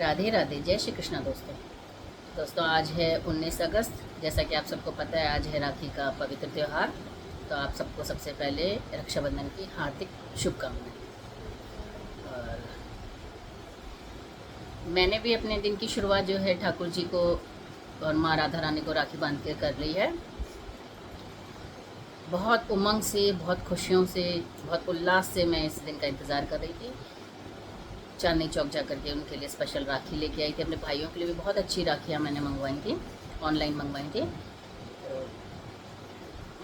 राधे राधे, जय श्री कृष्णा दोस्तों। आज है 19 अगस्त। जैसा कि आप सबको पता है, आज है राखी का पवित्र त्यौहार। तो आप सबको सबसे पहले रक्षाबंधन की हार्दिक शुभकामनाएं। और मैंने भी अपने दिन की शुरुआत जो है ठाकुर जी को और माँ राधा रानी को राखी बांध के कर ली है। बहुत उमंग से, बहुत खुशियों से, बहुत उल्लास से मैं इस दिन का इंतज़ार कर रही थी। चांदनी चौक जा करके उनके लिए स्पेशल राखी लेके आई थी। अपने भाइयों के लिए भी बहुत अच्छी राखियाँ मैंने मंगवाई थी, ऑनलाइन मंगवाई थी। तो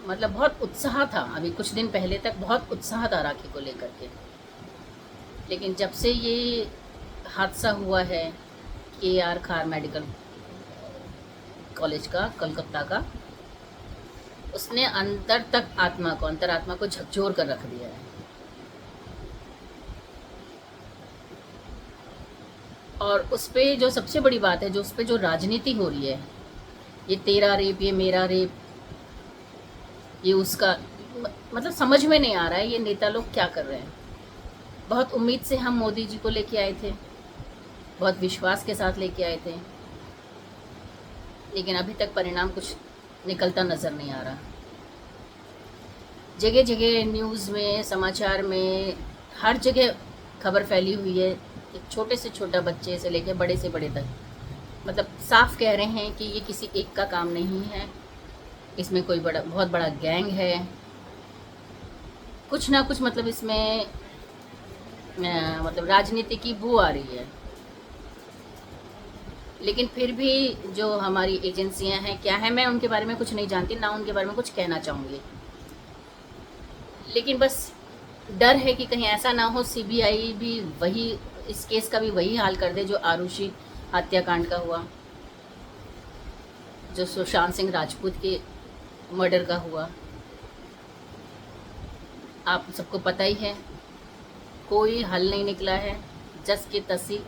मतलब बहुत उत्साह था, अभी कुछ दिन पहले तक बहुत उत्साह था राखी को लेकर के। लेकिन जब से ये हादसा हुआ है KR खार मेडिकल कॉलेज का, कलकत्ता का, उसने अंतरात्मा को झकझोर कर रख दिया है। और उस पर जो सबसे बड़ी बात है, जो उस पर जो राजनीति हो रही है, ये तेरा रेप, ये मेरा रेप, ये उसका, मतलब समझ में नहीं आ रहा है ये नेता लोग क्या कर रहे हैं। बहुत उम्मीद से हम मोदी जी को लेके आए थे, बहुत विश्वास के साथ लेके आए थे, लेकिन अभी तक परिणाम कुछ निकलता नज़र नहीं आ रहा। जगह जगह न्यूज़ में, समाचार में, हर जगह खबर फैली हुई है। एक छोटे से छोटा बच्चे से लेकर बड़े से बड़े तक, मतलब साफ कह रहे हैं कि ये किसी एक का काम नहीं है, इसमें कोई बहुत बड़ा गैंग है, कुछ ना कुछ, मतलब इसमें मतलब राजनीति की बू आ रही है। लेकिन फिर भी जो हमारी एजेंसियां हैं, क्या है, मैं उनके बारे में कुछ नहीं जानती, ना उनके बारे में कुछ कहना चाहूँगी। लेकिन बस डर है कि कहीं ऐसा ना हो CBI भी वही, इस केस का भी वही हाल कर दे जो आरुषि हत्याकांड का हुआ, जो सुशांत सिंह राजपूत के मर्डर का हुआ। आप सबको पता ही है, कोई हल नहीं निकला है, जस की तसी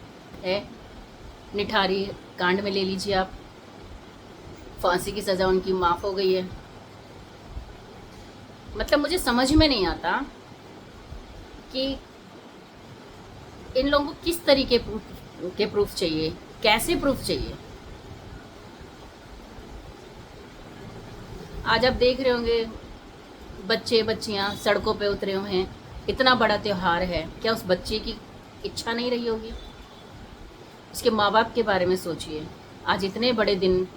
है। निठारी कांड में ले लीजिए आप, फांसी की सज़ा उनकी माफ़ हो गई है। मतलब मुझे समझ में नहीं आता कि इन लोगों को किस तरीके के प्रूफ चाहिए, कैसे प्रूफ चाहिए। आज आप देख रहे होंगे बच्चे बच्चियां सड़कों पे उतरे हुए हैं। इतना बड़ा त्यौहार है, क्या उस बच्चे की इच्छा नहीं रही होगी? उसके माँ बाप के बारे में सोचिए। आज इतने बड़े दिन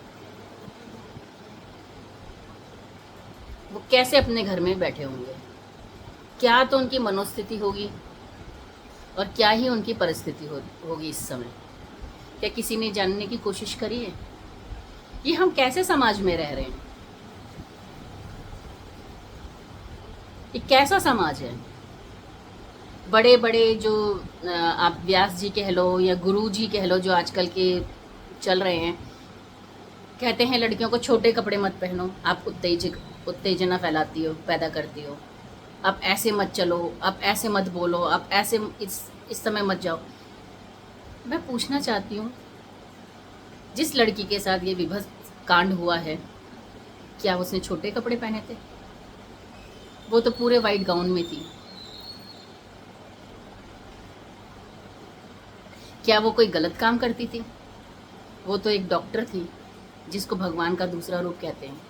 वो कैसे अपने घर में बैठे होंगे, क्या तो उनकी मनोस्थिति होगी और क्या ही उनकी परिस्थिति होगी इस समय। क्या किसी ने जानने की कोशिश करी है ये हम कैसे समाज में रह रहे हैं? ये कैसा समाज है? बड़े बड़े जो आप व्यास जी कह लो या गुरु जी कह लो, जो आजकल के चल रहे हैं, कहते हैं लड़कियों को छोटे कपड़े मत पहनो, आप उत्तेजना फैलाती हो, पैदा करती हो। आप ऐसे मत चलो, आप ऐसे मत बोलो, आप ऐसे इस समय मत जाओ। मैं पूछना चाहती हूँ, जिस लड़की के साथ ये विभत्स कांड हुआ है, क्या उसने छोटे कपड़े पहने थे? वो तो पूरे वाइट गाउन में थी। क्या वो कोई गलत काम करती थी? वो तो एक डॉक्टर थी, जिसको भगवान का दूसरा रूप कहते हैं।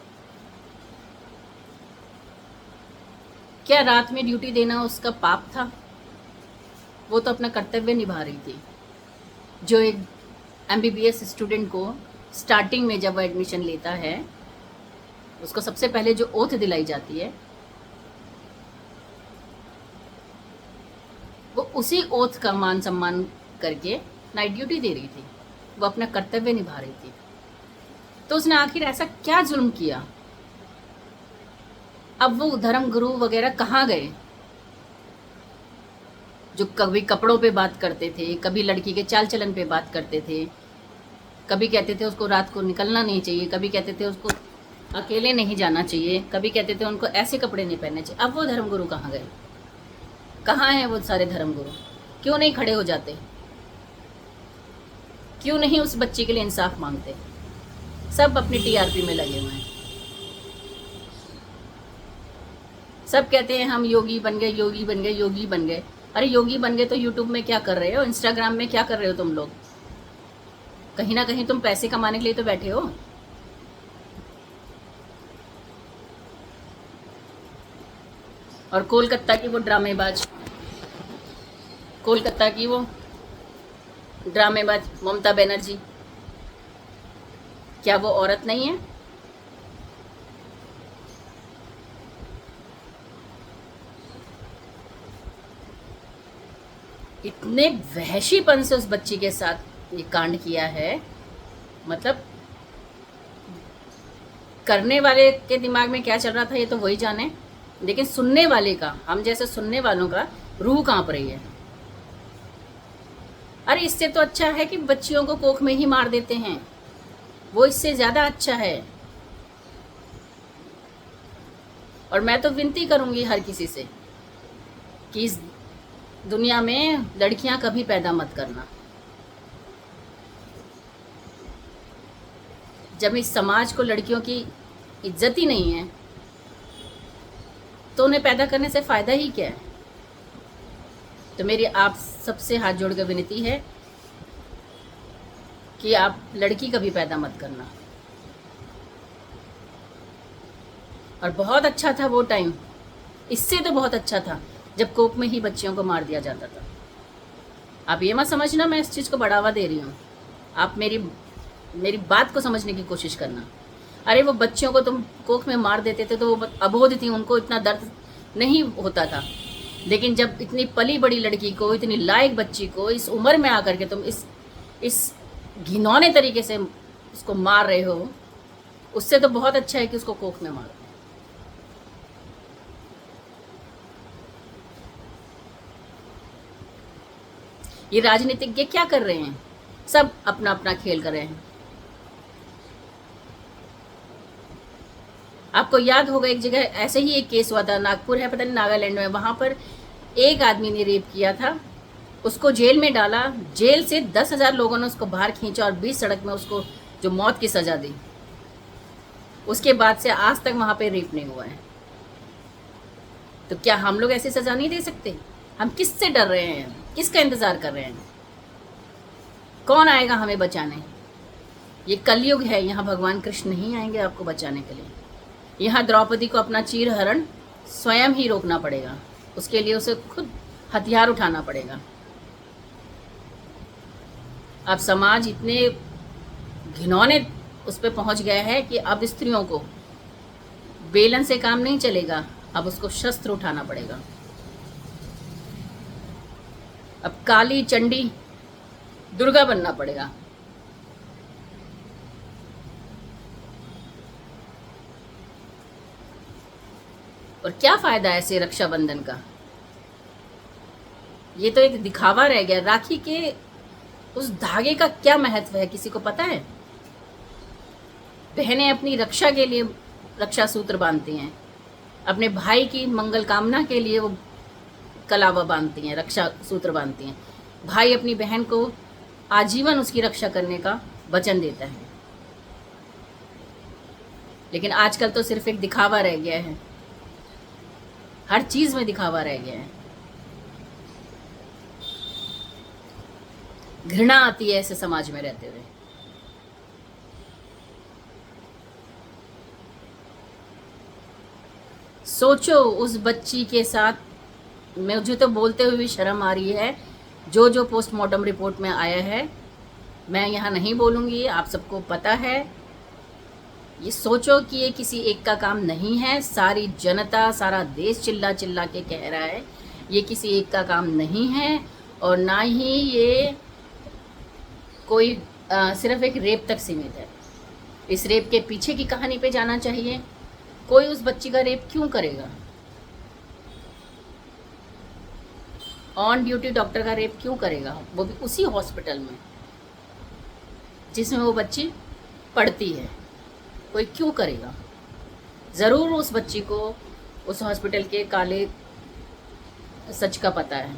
क्या रात में ड्यूटी देना उसका पाप था? वो तो अपना कर्तव्य निभा रही थी। जो एक MBBS स्टूडेंट को स्टार्टिंग में जब वो एडमिशन लेता है, उसको सबसे पहले जो ओथ दिलाई जाती है, वो उसी ओथ का मान सम्मान करके नाइट ड्यूटी दे रही थी। वो अपना कर्तव्य निभा रही थी। तो उसने आखिर ऐसा क्या जुल्म किया? अब वो धर्म गुरु वगैरह कहाँ गए, जो कभी कपड़ों पे बात करते थे, कभी लड़की के चाल चलन पे बात करते थे, कभी कहते थे उसको रात को निकलना नहीं चाहिए, कभी कहते थे उसको अकेले नहीं जाना चाहिए, कभी कहते थे उनको ऐसे कपड़े नहीं पहनने चाहिए। अब वो धर्म गुरु कहाँ गए? कहाँ हैं वो सारे धर्म गुरु? क्यों नहीं खड़े हो जाते? क्यों नहीं उस बच्ची के लिए इंसाफ मांगते? सब अपनी TRP में लगे हुए हैं। सब कहते हैं हम योगी बन गए, योगी बन गए, योगी बन गए। अरे योगी बन गए तो यूट्यूब में क्या कर रहे हो, इंस्टाग्राम में क्या कर रहे हो तुम लोग? कहीं ना कहीं तुम पैसे कमाने के लिए तो बैठे हो। और कोलकाता की वो ड्रामेबाज, कोलकाता की वो ड्रामेबाज ममता बनर्जी, क्या वो औरत नहीं है? इतने वहशीपन से उस बच्ची के साथ ये कांड किया है, मतलब करने वाले के दिमाग में क्या चल रहा था ये तो वही जाने, लेकिन सुनने वाले का, हम जैसे सुनने वालों का रूह कांप रही है। अरे इससे तो अच्छा है कि बच्चियों को कोख में ही मार देते हैं, वो इससे ज्यादा अच्छा है। और मैं तो विनती करूंगी हर किसी से कि इस दुनिया में लड़कियां कभी पैदा मत करना। जब इस समाज को लड़कियों की इज्जत ही नहीं है तो उन्हें पैदा करने से फायदा ही क्या है? तो मेरी आप सबसे हाथ जोड़ कर विनती है कि आप लड़की कभी पैदा मत करना। और बहुत अच्छा था वो टाइम, इससे तो बहुत अच्छा था जब कोख में ही बच्चियों को मार दिया जाता था। आप ये मत समझना मैं इस चीज़ को बढ़ावा दे रही हूँ, आप मेरी बात को समझने की कोशिश करना। अरे वो बच्चियों को तुम कोख में मार देते थे तो वो अबोध थी, उनको इतना दर्द नहीं होता था, लेकिन जब इतनी पली बड़ी लड़की को, इतनी लायक बच्ची को इस उम्र में आकर के तुम इस घिनौने तरीके से उसको मार रहे हो, उससे तो बहुत अच्छा है कि उसको कोख में मारो। ये राजनीतिज्ञ क्या कर रहे हैं? सब अपना अपना खेल कर रहे हैं। आपको याद होगा एक जगह ऐसे ही एक केस हुआ था, नागपुर है पता नहीं नागालैंड में, वहां पर एक आदमी ने रेप किया था, उसको जेल में डाला, जेल से 10,000 लोगों ने उसको बाहर खींचा और 20 सड़क में उसको जो मौत की सजा दी। उसके बाद से आज तक वहां पे रेप नहीं हुआ है। तो क्या हम लोग ऐसी सजा नहीं दे सकते? हम किससे डर रहे हैं? किसका इंतजार कर रहे हैं? कौन आएगा हमें बचाने? ये कलयुग है, यहाँ भगवान कृष्ण नहीं आएंगे आपको बचाने के लिए। यहाँ द्रौपदी को अपना चीर हरण स्वयं ही रोकना पड़ेगा, उसके लिए उसे खुद हथियार उठाना पड़ेगा। अब समाज इतने घिनौने उस पर पहुंच गया है कि अब स्त्रियों को बेलन से काम नहीं चलेगा, अब उसको शस्त्र उठाना पड़ेगा। अब काली चंडी दुर्गा बनना पड़ेगा। और क्या फायदा है ऐसे रक्षाबंधन का? ये तो एक दिखावा रह गया। राखी के उस धागे का क्या महत्व है किसी को पता है? बहनें अपनी रक्षा के लिए रक्षा सूत्र बांधती हैं, अपने भाई की मंगल कामना के लिए वो कलावा बांधती हैं, रक्षा सूत्र बांधती हैं। भाई अपनी बहन को आजीवन उसकी रक्षा करने का वचन देता है। लेकिन आजकल तो सिर्फ एक दिखावा रह गया है, हर चीज में दिखावा रह गया है। घृणा आती है ऐसे समाज में रहते हुए। सोचो उस बच्ची के साथ, मुझे तो बोलते हुए भी शर्म आ रही है, जो जो पोस्टमार्टम रिपोर्ट में आया है मैं यहाँ नहीं बोलूँगी, आप सबको पता है। ये सोचो कि ये किसी एक का काम नहीं है, सारी जनता, सारा देश चिल्ला चिल्ला के कह रहा है ये किसी एक का काम नहीं है। और ना ही ये कोई सिर्फ एक रेप तक सीमित है। इस रेप के पीछे की कहानी पे जाना चाहिए। कोई उस बच्ची का रेप क्यों करेगा? ऑन ड्यूटी डॉक्टर का रेप क्यों करेगा, वो भी उसी हॉस्पिटल में जिसमें वो बच्ची पढ़ती है? कोई क्यों करेगा? ज़रूर उस बच्ची को उस हॉस्पिटल के काले सच का पता है,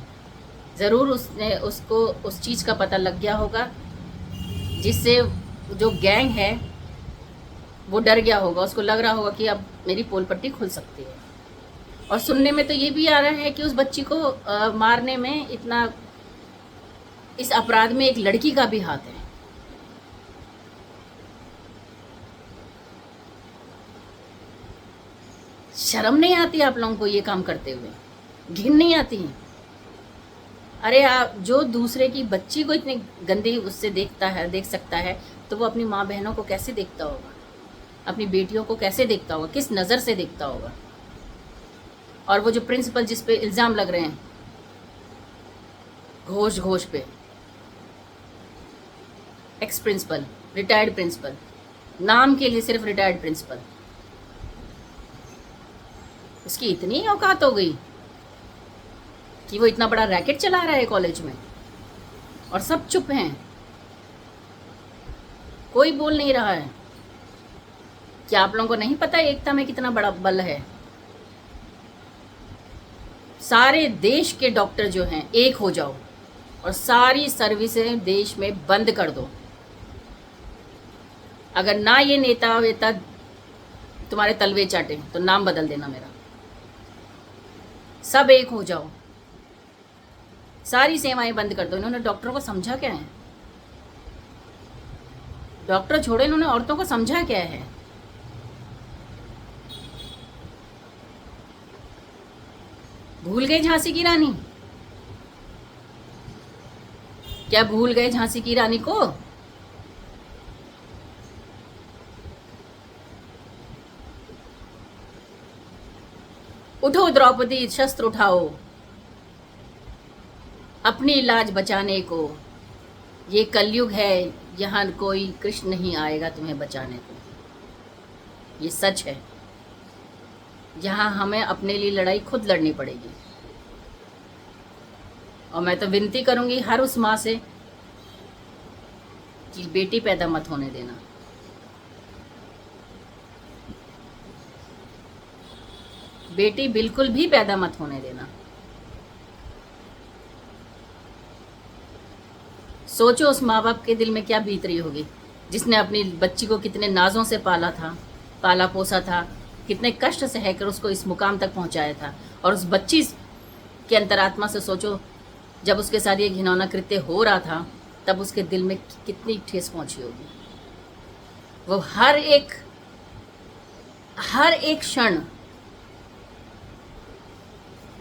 ज़रूर उसको उस चीज़ का पता लग गया होगा जिससे जो गैंग है वो डर गया होगा, उसको लग रहा होगा कि अब मेरी पोल पट्टी खुल सकती है। और सुनने में तो ये भी आ रहा है कि उस बच्ची को मारने में, इस अपराध में एक लड़की का भी हाथ है। शर्म नहीं आती आप लोगों को ये काम करते हुए? घिन नहीं आती? अरे आप जो दूसरे की बच्ची को इतनी गंदी उससे देखता है, देख सकता है, तो वो अपनी माँ बहनों को कैसे देखता होगा? अपनी बेटियों को कैसे देखता होगा? किस नज़र से देखता होगा? और वो जो प्रिंसिपल जिस पे इल्ज़ाम लग रहे हैं घोष घोष पे, एक्स प्रिंसिपल, रिटायर्ड प्रिंसिपल, नाम के लिए सिर्फ रिटायर्ड प्रिंसिपल, उसकी इतनी औकात हो गई कि वो इतना बड़ा रैकेट चला रहा है कॉलेज में और सब चुप हैं, कोई बोल नहीं रहा है। क्या आप लोगों को नहीं पता एकता में कितना बड़ा बल है? सारे देश के डॉक्टर जो हैं एक हो जाओ और सारी सर्विसें देश में बंद कर दो। अगर ना ये नेता वेता तुम्हारे तलवे चाटे तो नाम बदल देना मेरा। सब एक हो जाओ, सारी सेवाएं बंद कर दो। इन्होंने डॉक्टरों को समझा क्या है? डॉक्टर छोड़ो, इन्होंने औरतों को समझा क्या है? भूल गए झांसी की रानी? क्या भूल गए झांसी की रानी को? उठो द्रौपदी, शस्त्र उठाओ अपनी लाज बचाने को। ये कलयुग है, यहाँ कोई कृष्ण नहीं आएगा तुम्हें बचाने को। ये सच है। यहाँ हमें अपने लिए लड़ाई खुद लड़नी पड़ेगी। और मैं तो विनती करूंगी हर उस माँ से कि बेटी पैदा मत होने देना। बेटी बिल्कुल भी पैदा मत होने देना। सोचो उस माँ बाप के दिल में क्या बीत रही होगी, जिसने अपनी बच्ची को कितने नाजों से पाला था, पाला पोसा था, कितने कष्ट से सहकर उसको इस मुकाम तक पहुंचाया था। और उस बच्ची के अंतरात्मा से सोचो, जब उसके साथ ये घिनौना कृत्य हो रहा था, तब उसके दिल में कितनी ठेस पहुंची होगी। वो हर एक क्षण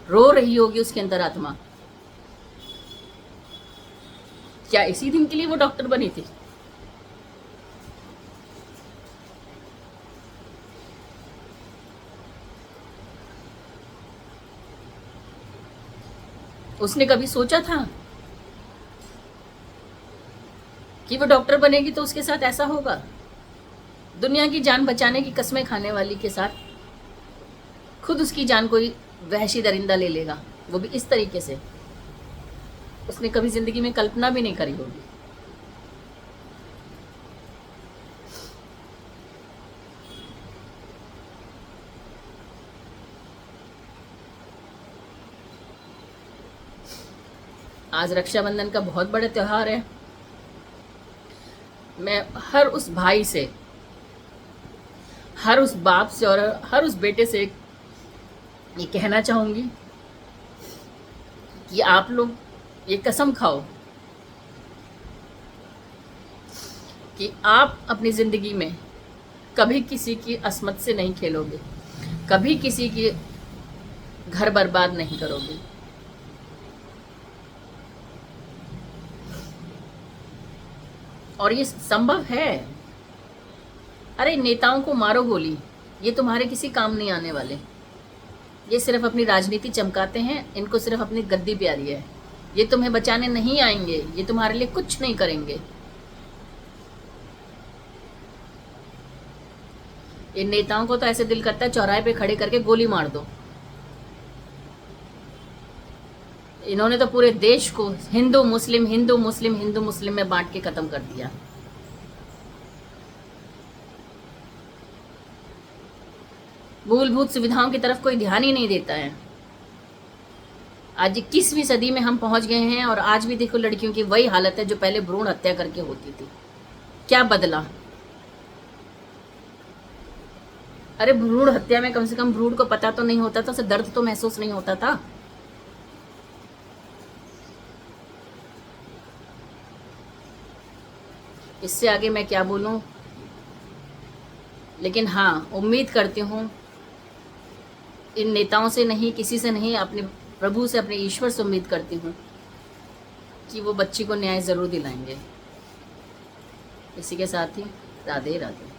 रो रही होगी उसकी अंतरात्मा। क्या इसी दिन के लिए वो डॉक्टर बनी थी? उसने कभी सोचा था कि वो डॉक्टर बनेगी तो उसके साथ ऐसा होगा? दुनिया की जान बचाने की कस्में खाने वाली के साथ खुद उसकी जान कोई वहशी दरिंदा ले लेगा, वो भी इस तरीके से। उसने कभी जिंदगी में कल्पना भी नहीं करी होगी। आज रक्षाबंधन का बहुत बड़ा त्योहार है। मैं हर उस भाई से, हर उस बाप से और हर उस बेटे से ये कहना चाहूंगी कि आप लोग ये कसम खाओ कि आप अपनी जिंदगी में कभी किसी की अस्मत से नहीं खेलोगे, कभी किसी की घर बर्बाद नहीं करोगे। और ये संभव है। अरे नेताओं को मारो गोली, ये तुम्हारे किसी काम नहीं आने वाले। ये सिर्फ अपनी राजनीति चमकाते हैं, इनको सिर्फ अपनी गद्दी प्यारी है। ये तुम्हें बचाने नहीं आएंगे, ये तुम्हारे लिए कुछ नहीं करेंगे। ये नेताओं को तो ऐसे दिल करता है चौराहे पे खड़े करके गोली मार दो। इन्होंने तो पूरे देश को हिंदू मुस्लिम हिंदू मुस्लिम हिंदू मुस्लिम में बांट के खत्म कर दिया। मूलभूत सुविधाओं की तरफ कोई ध्यान ही नहीं देता है। आज 21वीं सदी में हम पहुंच गए हैं और आज भी देखो लड़कियों की वही हालत है जो पहले भ्रूण हत्या करके होती थी। क्या बदला? अरे भ्रूण हत्या में कम से कम भ्रूण को पता तो नहीं होता था, उसे दर्द तो महसूस नहीं होता था। इससे आगे मैं क्या बोलूं, लेकिन हाँ उम्मीद करती हूँ इन नेताओं से नहीं, किसी से नहीं, अपने प्रभु से, अपने ईश्वर से उम्मीद करती हूँ कि वो बच्ची को न्याय ज़रूर दिलाएंगे। इसी के साथ ही राधे राधे।